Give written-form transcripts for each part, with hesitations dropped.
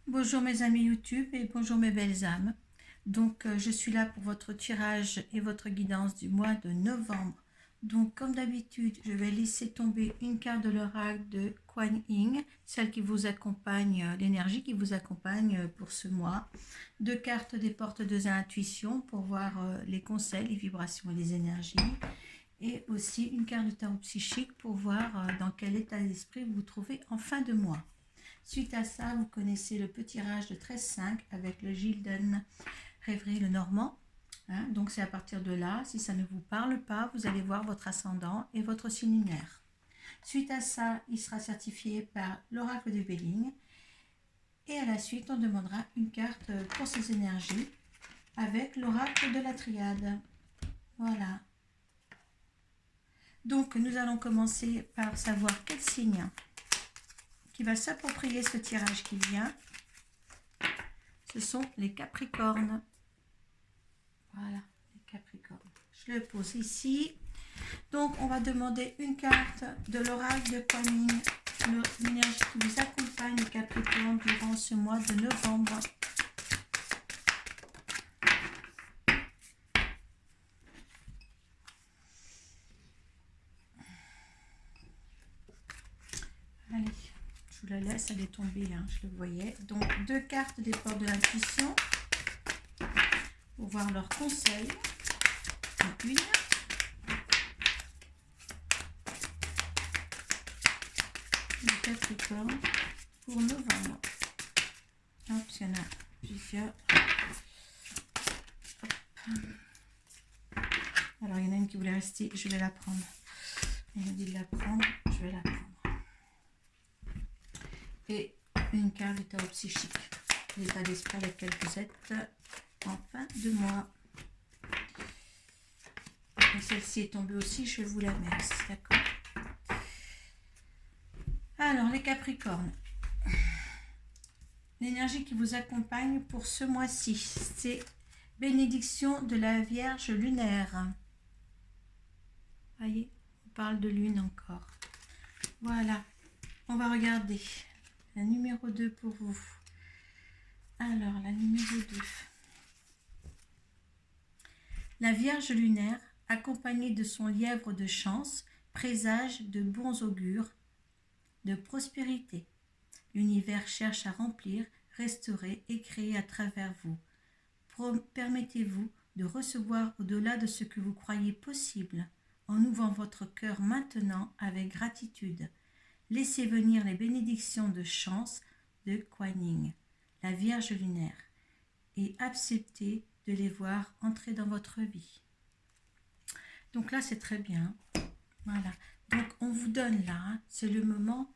Bonjour mes amis YouTube et bonjour mes belles âmes. Donc je suis là pour votre tirage et votre guidance du mois de novembre. Donc comme d'habitude, je vais laisser tomber une carte de l'oracle de Kuan Yin, celle qui vous accompagne, l'énergie qui vous accompagne pour ce mois. Deux cartes des portes de l'intuition pour voir les conseils, les vibrations et les énergies. Et aussi une carte de tarot psychique pour voir dans quel état d'esprit vous vous trouvez en fin de mois. Suite à ça, vous connaissez le petit tirage de 13-5 avec le Gilden Rêverie le Normand. Donc c'est à partir de là, si ça ne vous parle pas, vous allez voir votre ascendant et votre signe lunaire. Suite à ça, il sera certifié par l'oracle de Béling. Et à la suite, on demandera une carte pour ses énergies avec l'oracle de la triade. Voilà. Donc nous allons commencer par savoir quel signe qui va s'approprier ce tirage qui vient. Ce sont les Capricornes. Voilà, les Capricornes. Je le pose ici. Donc, on va demander une carte de l'oracle de Kuan Yin, l'énergie qui vous accompagne, les Capricornes, durant ce mois de novembre. Allez, je vous la laisse, elle est tombée, hein, je le voyais. Donc, deux cartes des portes de l'intuition pour voir leurs conseils. Une. Les Capricornes pour novembre. Hop, il y en a plusieurs. Hop. Alors, il y en a une qui voulait rester, je vais la prendre. Il m'a dit de la prendre, je vais la prendre. Et une carte du tarot psychique, l'état d'esprit avec lequel vous êtes en fin de mois. Et celle-ci est tombée aussi, je vais vous la mettre, d'accord? Alors, les Capricornes, l'énergie qui vous accompagne pour ce mois-ci, c'est bénédiction de la Vierge lunaire. Voyez, on parle de lune encore. Voilà, on va regarder la numéro 2 pour vous. Alors, la numéro 2. La Vierge lunaire, accompagnée de son lièvre de chance, présage de bons augures, de prospérité. L'univers cherche à remplir, restaurer et créer à travers vous. Permettez-vous de recevoir au-delà de ce que vous croyez possible, en ouvrant votre cœur maintenant avec gratitude. Laissez venir les bénédictions de chance de Kuan Yin, la Vierge lunaire, et acceptez de les voir entrer dans votre vie. Donc là, c'est très bien. Voilà. Donc, on vous donne là, c'est le moment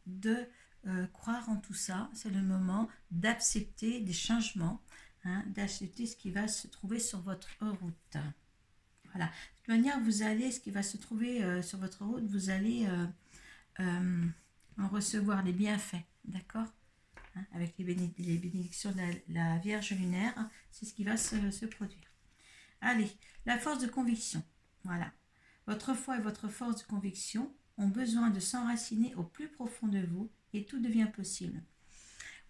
de croire en tout ça. C'est le moment d'accepter des changements, d'accepter ce qui va se trouver sur votre route. Voilà. De toute manière, vous allez, ce qui va se trouver sur votre route, vous allez en recevoir les bienfaits, d'accord, avec les bénédictions de la Vierge lunaire, c'est ce qui va se produire. Allez, la force de conviction. Voilà. Votre foi et votre force de conviction ont besoin de s'enraciner au plus profond de vous et tout devient possible.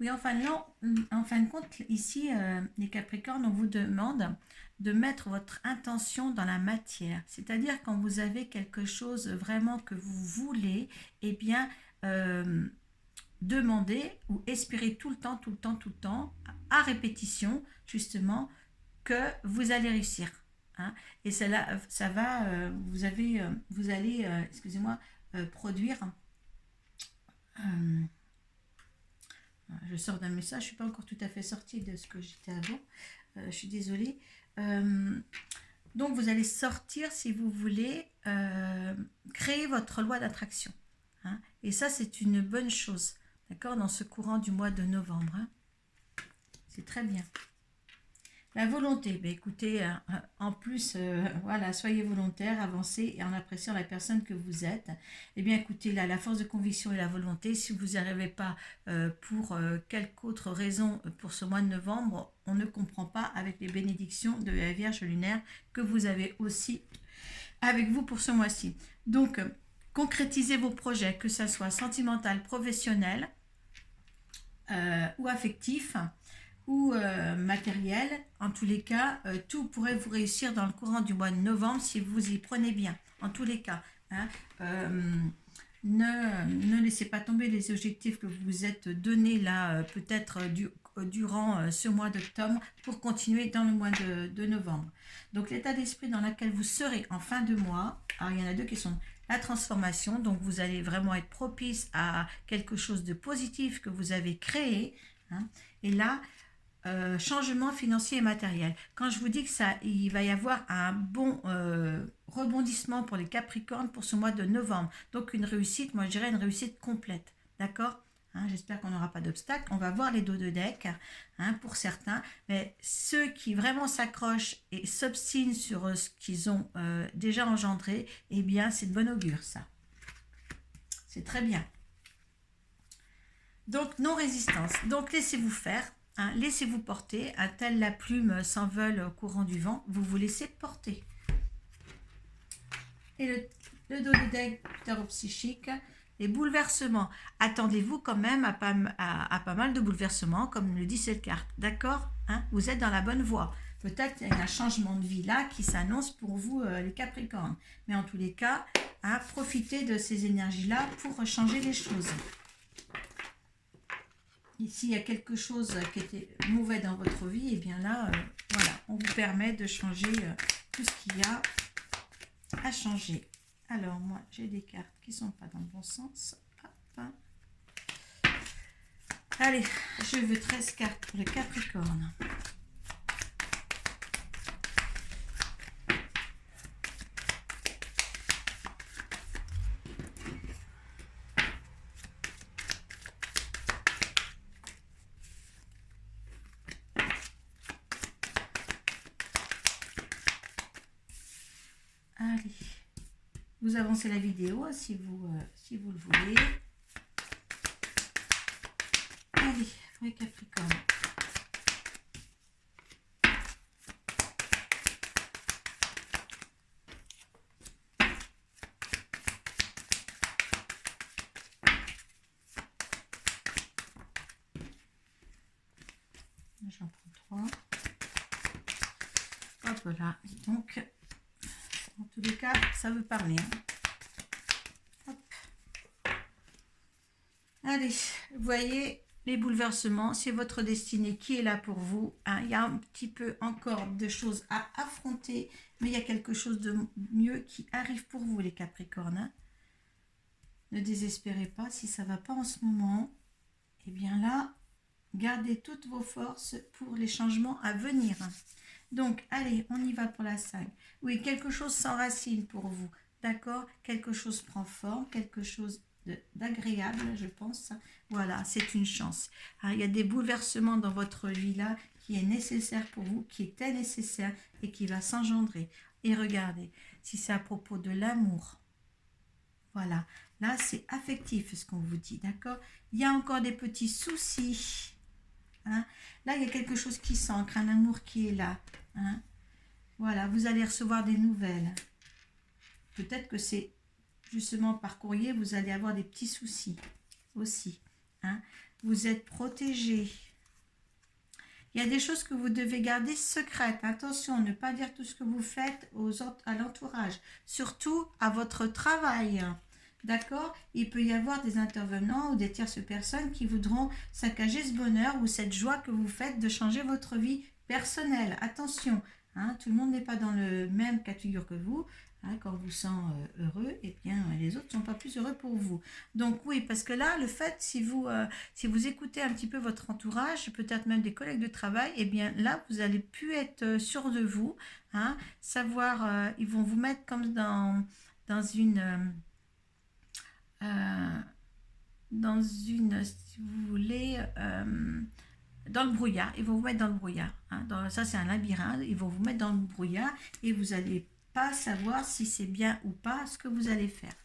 Oui, en fin de compte, ici, les Capricornes, on vous demande de mettre votre intention dans la matière. C'est-à-dire quand vous avez quelque chose vraiment que vous voulez, eh bien, demandez ou espérez tout le temps, à répétition, justement, que vous allez réussir. Et ça va, vous allez, excusez-moi, produire. Je sors d'un message, je ne suis pas encore tout à fait sortie de ce que j'étais avant. Je suis désolée. Donc, vous allez sortir, si vous voulez, créer votre loi d'attraction. Et ça, c'est une bonne chose, d'accord, dans ce courant du mois de novembre. C'est très bien. La volonté, écoutez, en plus, voilà, soyez volontaire, avancez et en appréciant la personne que vous êtes. Eh bien, écoutez, là, la force de conviction et la volonté, si vous n'y arrivez pas pour quelque autre raison pour ce mois de novembre, on ne comprend pas avec les bénédictions de la Vierge lunaire que vous avez aussi avec vous pour ce mois-ci. Donc, concrétisez vos projets, que ce soit sentimental, professionnel, ou affectif ou matériel. En tous les cas, tout pourrait vous réussir dans le courant du mois de novembre si vous y prenez bien. En tous les cas, hein. Ne laissez pas tomber les objectifs que vous vous êtes donnés là, peut-être durant ce mois d'octobre pour continuer dans le mois de novembre. Donc l'état d'esprit dans lequel vous serez en fin de mois, alors il y en a deux qui sont la transformation, donc vous allez vraiment être propice à quelque chose de positif que vous avez créé, hein, et là, changement financier et matériel. Quand je vous dis que ça, il va y avoir un bon rebondissement pour les Capricornes pour ce mois de novembre. Donc une réussite, moi je dirais une réussite complète. D'accord, hein, j'espère qu'on n'aura pas d'obstacle. On va voir les dos de deck, hein, pour certains. Mais ceux qui vraiment s'accrochent et s'obstinent sur ce qu'ils ont déjà engendré, eh bien c'est de bon augure ça. C'est très bien. Donc non-résistance. Donc laissez-vous faire. Hein, laissez-vous porter, à telle la plume s'envole au courant du vent, vous vous laissez porter. Et le dos de deck psychique, les bouleversements. Attendez-vous quand même à pas mal de bouleversements, comme le dit cette carte. D'accord, hein, vous êtes dans la bonne voie. Peut-être qu'il y a un changement de vie là qui s'annonce pour vous, les Capricornes. Mais en tous les cas, hein, profitez de ces énergies-là pour changer les choses. S'il y a quelque chose qui était mauvais dans votre vie, et bien là, voilà, on vous permet de changer tout ce qu'il y a à changer. Alors, moi, j'ai des cartes qui ne sont pas dans le bon sens. Hop. Allez, je veux 13 cartes pour le Capricorne. Allez, vous avancez la vidéo si vous le voulez. Allez, pour les Capricornes. J'en prends 3. Hop là, donc... En tous les cas, ça veut parler. Hein. Hop. Allez, vous voyez, les bouleversements, c'est votre destinée qui est là pour vous. Hein. Il y a un petit peu encore de choses à affronter, mais il y a quelque chose de mieux qui arrive pour vous, les Capricornes. Hein. Ne désespérez pas si ça ne va pas en ce moment. Eh bien là, gardez toutes vos forces pour les changements à venir. Donc, allez, on y va pour la 5. Oui, quelque chose s'enracine pour vous. D'accord? Quelque chose prend forme, quelque chose d'agréable, je pense. Voilà, c'est une chance. Alors, il y a des bouleversements dans votre vie là qui est nécessaire pour vous, qui était nécessaire et qui va s'engendrer. Et regardez, si c'est à propos de l'amour, voilà, là c'est affectif ce qu'on vous dit, d'accord? Il y a encore des petits soucis. Hein? Là, il y a quelque chose qui s'ancre, un amour qui est là. Hein? Voilà, vous allez recevoir des nouvelles. Peut-être que c'est justement par courrier, vous allez avoir des petits soucis aussi. Hein? Vous êtes protégé. Il y a des choses que vous devez garder secrètes. Attention, ne pas dire tout ce que vous faites à l'entourage. Surtout à votre travail. D'accord? Il peut y avoir des intervenants ou des tierces personnes qui voudront saccager ce bonheur ou cette joie que vous faites de changer votre vie personnelle. Attention, hein, tout le monde n'est pas dans le même cas de figure que vous. Hein, quand vous sent heureux, et bien les autres ne sont pas plus heureux pour vous. Donc oui, parce que là, le fait, si vous écoutez un petit peu votre entourage, peut-être même des collègues de travail, et bien là, vous allez plus être sûr de vous. Hein, savoir, ils vont vous mettre comme dans une... si vous voulez, dans le brouillard. Ils vont vous mettre dans le brouillard. Hein. Ça, c'est un labyrinthe. Ils vont vous mettre dans le brouillard et vous n'allez pas savoir si c'est bien ou pas ce que vous allez faire.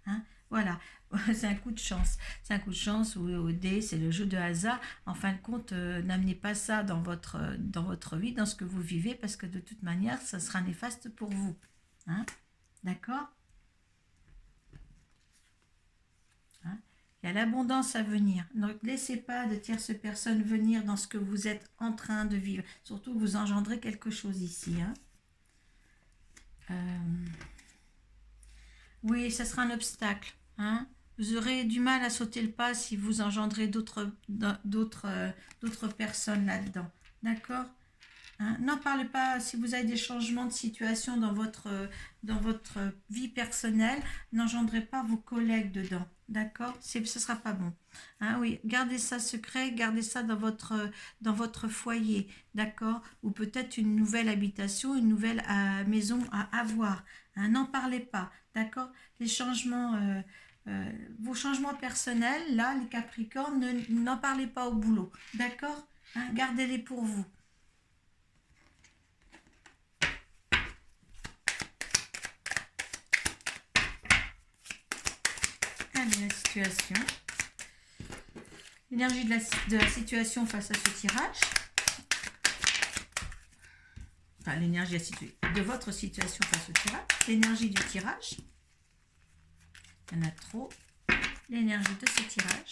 Hein. Voilà, c'est un coup de chance. C'est un coup de chance ou au dé, c'est le jeu de hasard. En fin de compte, n'amenez pas ça dans votre vie, dans ce que vous vivez, parce que de toute manière, ça sera néfaste pour vous. Hein. D'accord? Hein. Il y a l'abondance à venir. Ne laissez pas de tierces personnes venir dans ce que vous êtes en train de vivre. Surtout, vous engendrez quelque chose ici. Hein. Oui, ça sera un obstacle. Hein. Vous aurez du mal à sauter le pas si vous engendrez d'autres personnes là-dedans. D'accord? Hein, n'en parlez pas si vous avez des changements de situation dans votre vie personnelle, n'engendrez pas vos collègues dedans, d'accord? Ce ne sera pas bon. Hein, oui, gardez ça secret, gardez ça dans votre foyer, d'accord? Ou peut-être une nouvelle habitation, une nouvelle maison à avoir. Hein, n'en parlez pas, d'accord? Les changements... vos changements personnels, là, les Capricornes, n'en parlez pas au boulot, d'accord? Hein, gardez-les pour vous. Allez, la situation. L'énergie de la situation face à ce tirage. Enfin, l'énergie de votre situation face au tirage. L'énergie du tirage. Il y en a trop. L'énergie de ce tirage.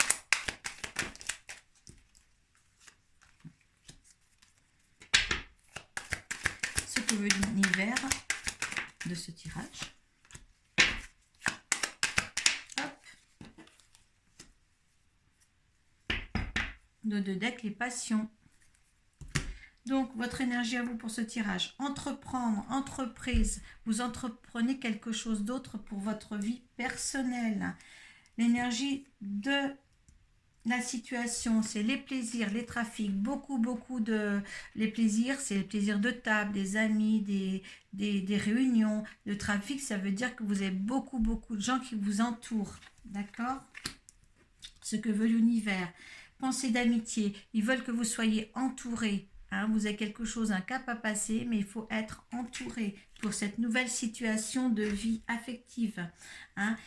Ce que veut l'univers de ce tirage. De deux decks, les passions. Donc, votre énergie à vous pour ce tirage. Entreprendre, entreprise. Vous entreprenez quelque chose d'autre pour votre vie personnelle. L'énergie de la situation, c'est les plaisirs, les trafics. Beaucoup de... Les plaisirs, c'est les plaisirs de table, des amis, des réunions. Le trafic, ça veut dire que vous avez beaucoup de gens qui vous entourent. D'accord? Ce que veut l'univers. Pensée d'amitié, ils veulent que vous soyez entouré. Hein, vous avez quelque chose, un cap à passer, mais il faut être entouré pour cette nouvelle situation de vie affective. Hein.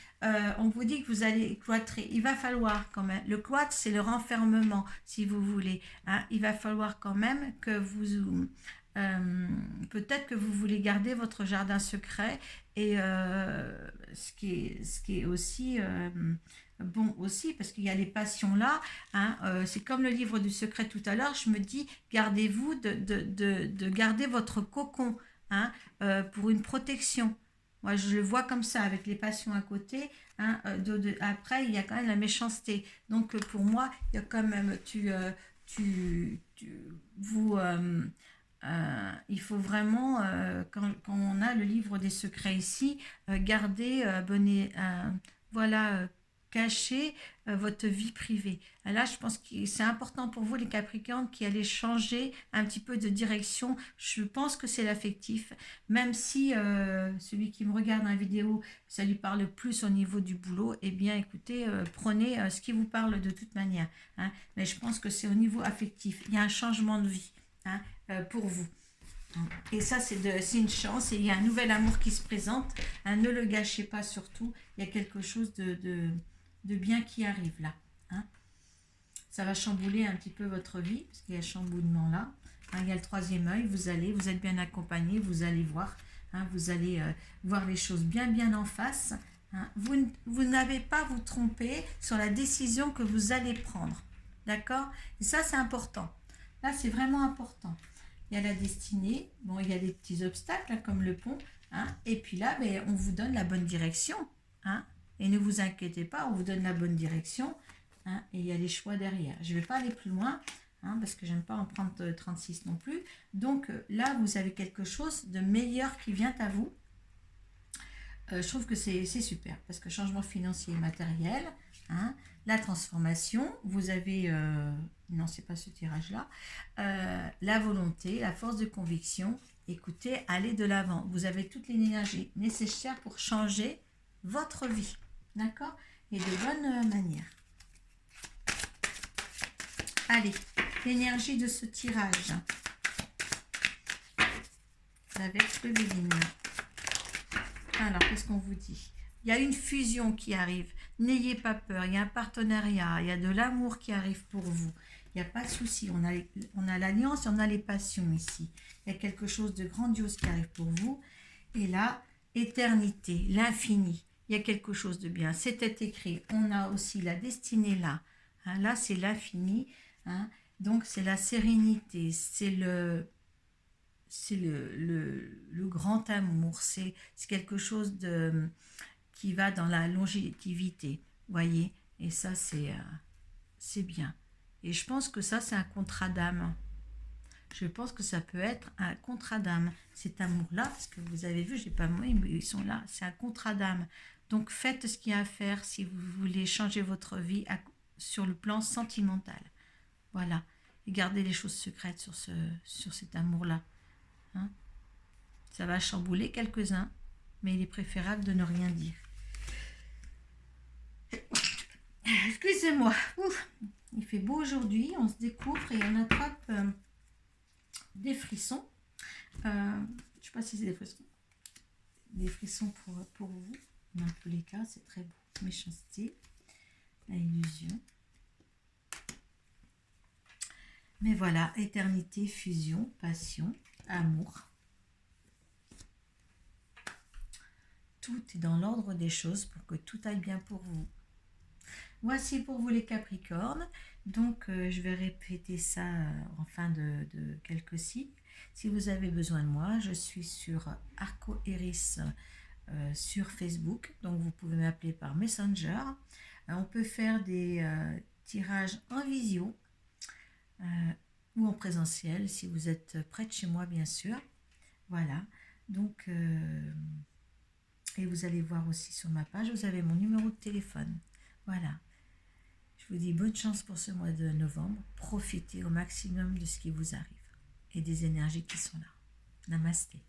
On vous dit que vous allez cloîtrer. Il va falloir quand même. Le cloître, c'est le renfermement, si vous voulez. Hein. Il va falloir quand même que vous... peut-être que vous voulez garder votre jardin secret et ce qui est aussi... bon aussi, parce qu'il y a les passions là, hein, c'est comme le livre du secret tout à l'heure, je me dis, gardez-vous de garder votre cocon, hein, pour une protection. Moi, je le vois comme ça, avec les passions à côté, hein, après, il y a quand même la méchanceté. Donc, pour moi, il y a quand même, il faut vraiment, quand on a le livre des secrets ici, garder, voilà, cacher votre vie privée. Là, je pense que c'est important pour vous, les Capricornes, qui allez changer un petit peu de direction. Je pense que c'est l'affectif, même si celui qui me regarde dans la vidéo, ça lui parle plus au niveau du boulot, eh bien, écoutez, prenez ce qui vous parle de toute manière. Hein. Mais je pense que c'est au niveau affectif. Il y a un changement de vie, hein, pour vous. Et ça, c'est une chance. Et il y a un nouvel amour qui se présente. Hein, ne le gâchez pas surtout. Il y a quelque chose de bien qui arrive là. Hein. Ça va chambouler un petit peu votre vie, parce qu'il y a chamboulement là. Hein, il y a le troisième œil, vous êtes bien accompagné, vous allez voir. Hein, vous allez voir les choses bien en face. Hein. Vous n'avez pas à vous tromper sur la décision que vous allez prendre. D'accord? Et ça, c'est important. Là, c'est vraiment important. Il y a la destinée. Bon, il y a des petits obstacles, là, comme le pont. Hein, et puis là, on vous donne la bonne direction. Hein. Et ne vous inquiétez pas, on vous donne la bonne direction, hein, et il y a les choix derrière. Je ne vais pas aller plus loin, hein, parce que j'aime pas en prendre 36 non plus. Donc là, vous avez quelque chose de meilleur qui vient à vous. Je trouve que c'est super, parce que changement financier et matériel, hein, la transformation, vous avez... non, c'est pas ce tirage-là. La volonté, la force de conviction. Écoutez, allez de l'avant. Vous avez toute l'énergie nécessaire pour changer votre vie. D'accord? Et de bonne manière. Allez, l'énergie de ce tirage. Avec le Béline. Alors, qu'est-ce qu'on vous dit? Il y a une fusion qui arrive. N'ayez pas peur. Il y a un partenariat. Il y a de l'amour qui arrive pour vous. Il n'y a pas de souci. On a l'alliance et on a les passions ici. Il y a quelque chose de grandiose qui arrive pour vous. Et là, éternité, l'infini. il y a quelque chose de bien. C'était écrit. On a aussi la destinée là. Hein, là, c'est l'infini. Hein, donc, c'est la sérénité. C'est le grand amour. C'est quelque chose qui va dans la longévité. Voyez. Et ça, c'est bien. Et je pense que ça, c'est un contrat d'âme. Je pense que ça peut être un contrat d'âme. Cet amour-là, parce que vous avez vu, j'ai pas mis, mais ils sont là. C'est un contrat d'âme. Donc faites ce qu'il y a à faire si vous voulez changer votre vie sur le plan sentimental. Voilà. Et gardez les choses secrètes sur cet amour-là. Hein. Ça va chambouler quelques-uns, mais il est préférable de ne rien dire. Excusez-moi. Ouf. Il fait beau aujourd'hui, on se découvre et on attrape des frissons. Je ne sais pas si c'est des frissons. Des frissons pour vous. Dans tous les cas, c'est très beau. Méchanceté, la illusion. Mais voilà, éternité, fusion, passion, amour. Tout est dans l'ordre des choses pour que tout aille bien pour vous. Voici pour vous les Capricornes. Donc, je vais répéter ça en fin de quelques cycles. Si vous avez besoin de moi, je suis sur Arco Iris sur Facebook. Donc, vous pouvez m'appeler par Messenger. On peut faire des tirages en visio ou en présentiel si vous êtes près de chez moi, bien sûr. Voilà. Donc, et vous allez voir aussi sur ma page, vous avez mon numéro de téléphone. Voilà. Je vous dis bonne chance pour ce mois de novembre. Profitez au maximum de ce qui vous arrive et des énergies qui sont là. Namasté.